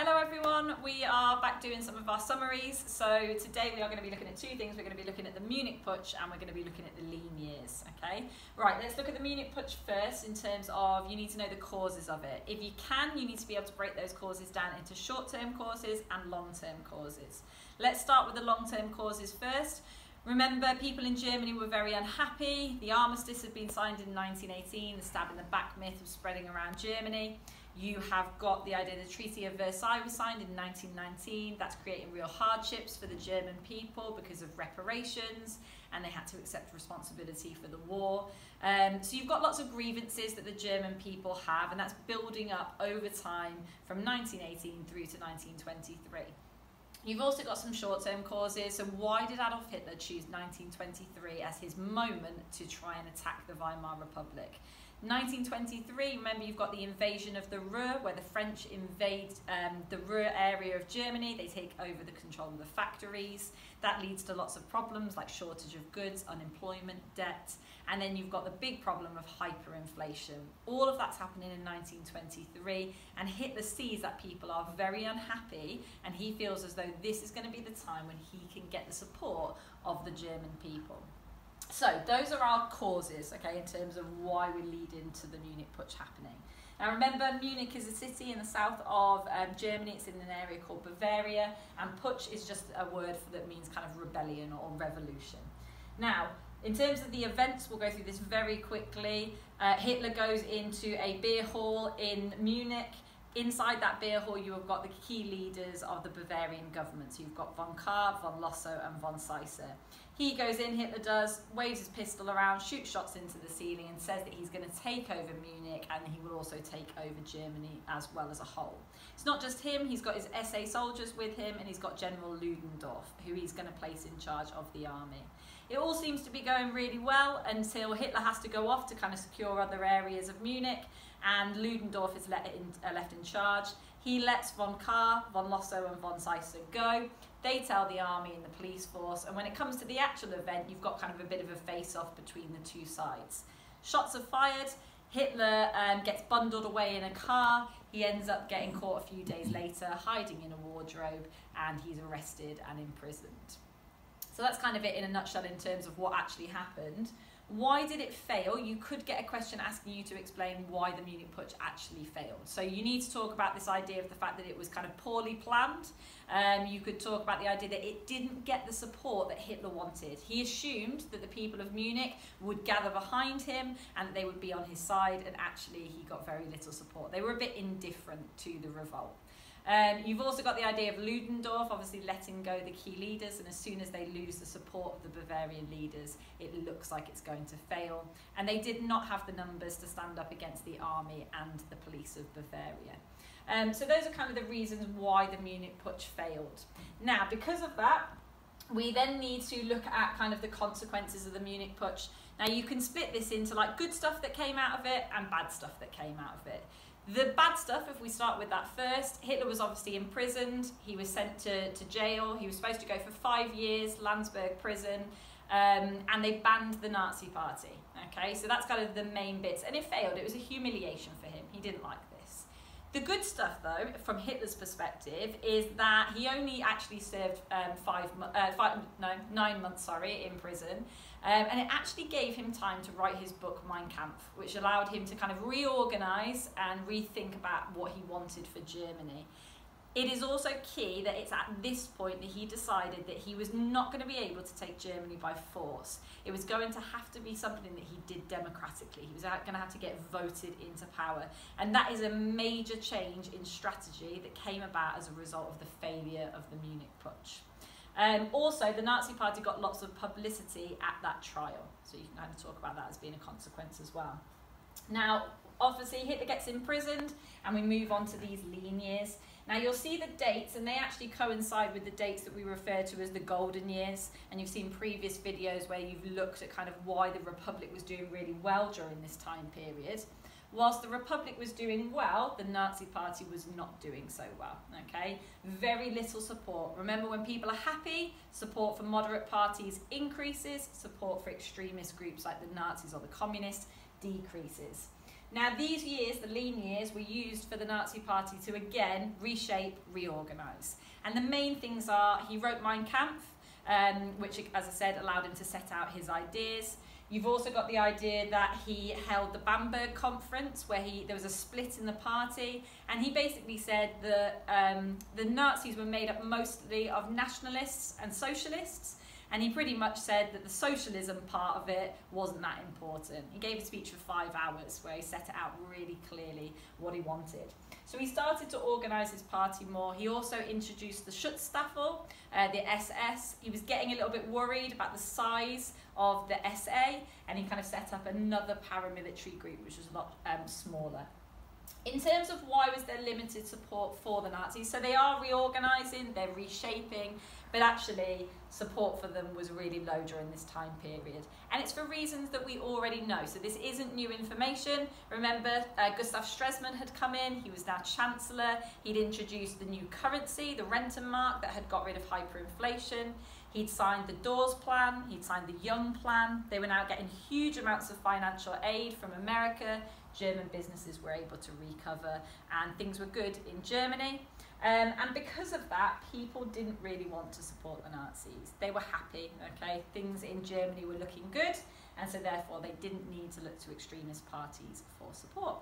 Hello everyone, we are back doing some of our summaries. So today we are going to be looking at two things. We're going to be looking at the Munich Putsch and we're going to be looking at the lean years, okay? Right, let's look at the Munich Putsch first in terms of you need to know the causes of it. If you can, you need to be able to break those causes down into short-term causes and long-term causes. Let's start with the long-term causes first. Remember, people in Germany were very unhappy. The armistice had been signed in 1918. The stab in the back myth was spreading around Germany. You have got the idea the Treaty of Versailles was signed in 1919. That's creating real hardships for the German people because of reparations, and they had to accept responsibility for the war. So you've got lots of grievances that the German people have, and that's building up over time from 1918 through to 1923. You've also got some short-term causes. So why did Adolf Hitler choose 1923 as his moment to try and attack the Weimar Republic? 1923, remember, you've got the invasion of the Ruhr, where the French invade the Ruhr area of Germany. They take over the control of the factories. That leads to lots of problems like shortage of goods, unemployment, debt, and then you've got the big problem of hyperinflation. All of that's happening in 1923, and Hitler sees that people are very unhappy, and he feels as though this is going to be the time when he can get the support of the German people. So those are our causes, okay, in terms of why we lead into the Munich Putsch happening. Now remember, Munich is a city in the south of Germany. It's in an area called Bavaria, and Putsch is just a word that means kind of rebellion or revolution. Now, in terms of the events, we'll go through this very quickly. Hitler goes into a beer hall in Munich. Inside that beer hall, you have got the key leaders of the Bavarian government. So you've got von Kahr, von Lossow and von Seisser. He goes in, Hitler does, waves his pistol around, shoots shots into the ceiling and says that he's going to take over Munich, and he will also take over Germany as well as a whole. It's not just him, he's got his SA soldiers with him, and he's got General Ludendorff, who he's going to place in charge of the army. It all seems to be going really well until Hitler has to go off to kind of secure other areas of Munich, and Ludendorff is left in charge. He lets von Kahr, von Lossow and von Seisser go. They tell the army and the police force, and when it comes to the actual event, you've got kind of a bit of a face-off between the two sides. Shots are fired, Hitler gets bundled away in a car, he ends up getting caught a few days later, hiding in a wardrobe, and he's arrested and imprisoned. So that's kind of it in a nutshell in terms of what actually happened. Why did it fail? You could get a question asking you to explain why the Munich Putsch actually failed. So you need to talk about this idea of the fact that it was kind of poorly planned. You could talk about the idea that it didn't get the support that Hitler wanted. He assumed that the people of Munich would gather behind him and that they would be on his side, and actually he got very little support. They were a bit indifferent to the revolt. You've also got the idea of Ludendorff obviously letting go the key leaders, and as soon as they lose the support of the Bavarian leaders, it looks like it's going to fail. And they did not have the numbers to stand up against the army and the police of Bavaria. So those are kind of the reasons why the Munich Putsch failed. Now, because of that, we then need to look at kind of the consequences of the Munich Putsch. Now, you can split this into like good stuff that came out of it and bad stuff that came out of it. The bad stuff, if we start with that first, Hitler was obviously imprisoned. He was sent to jail. He was supposed to go for 5 years, Landsberg prison, and they banned the Nazi party. Okay, so that's kind of the main bits, and it failed. It was a humiliation for him. He didn't like this. The good stuff, though, from Hitler's perspective, is that he only actually served 9 months, in prison. And it actually gave him time to write his book Mein Kampf, which allowed him to kind of reorganise and rethink about what he wanted for Germany. It is also key that it's at this point that he decided that he was not going to be able to take Germany by force. It was going to have to be something that he did democratically. He was going to have to get voted into power. And that is a major change in strategy that came about as a result of the failure of the Munich Putsch. Also, the Nazi Party got lots of publicity at that trial, so you can kind of talk about that as being a consequence as well. Now, obviously, Hitler gets imprisoned, and we move on to these lean years. Now, you'll see the dates, and they actually coincide with the dates that we refer to as the golden years, and you've seen previous videos where you've looked at kind of why the Republic was doing really well during this time period. Whilst the Republic was doing well, the Nazi Party was not doing so well, okay? Very little support. Remember, when people are happy, support for moderate parties increases, support for extremist groups like the Nazis or the communists decreases. Now these years, the lean years, were used for the Nazi Party to again reshape, reorganise. And the main things are, he wrote Mein Kampf, which, as I said, allowed him to set out his ideas. You've also got the idea that he held the Bamberg Conference, where there was a split in the party, and he basically said that the Nazis were made up mostly of nationalists and socialists, and he pretty much said that the socialism part of it wasn't that important. He gave a speech for 5 hours where he set it out really clearly what he wanted. So he started to organise his party more. He also introduced the Schutzstaffel, the SS. He was getting a little bit worried about the size of the SA, and he kind of set up another paramilitary group which was a lot smaller. In terms of why was there limited support for the Nazis, so they are reorganising, they're reshaping, but actually support for them was really low during this time period. And it's for reasons that we already know. So this isn't new information. Remember, Gustav Stresemann had come in, he was now Chancellor, he'd introduced the new currency, the Rentenmark, that had got rid of hyperinflation. He'd signed the Dawes Plan, he'd signed the Young Plan. They were now getting huge amounts of financial aid from America. German businesses were able to recover and things were good in Germany. And because of that, people didn't really want to support the Nazis. They were happy, okay? Things in Germany were looking good, and so therefore they didn't need to look to extremist parties for support.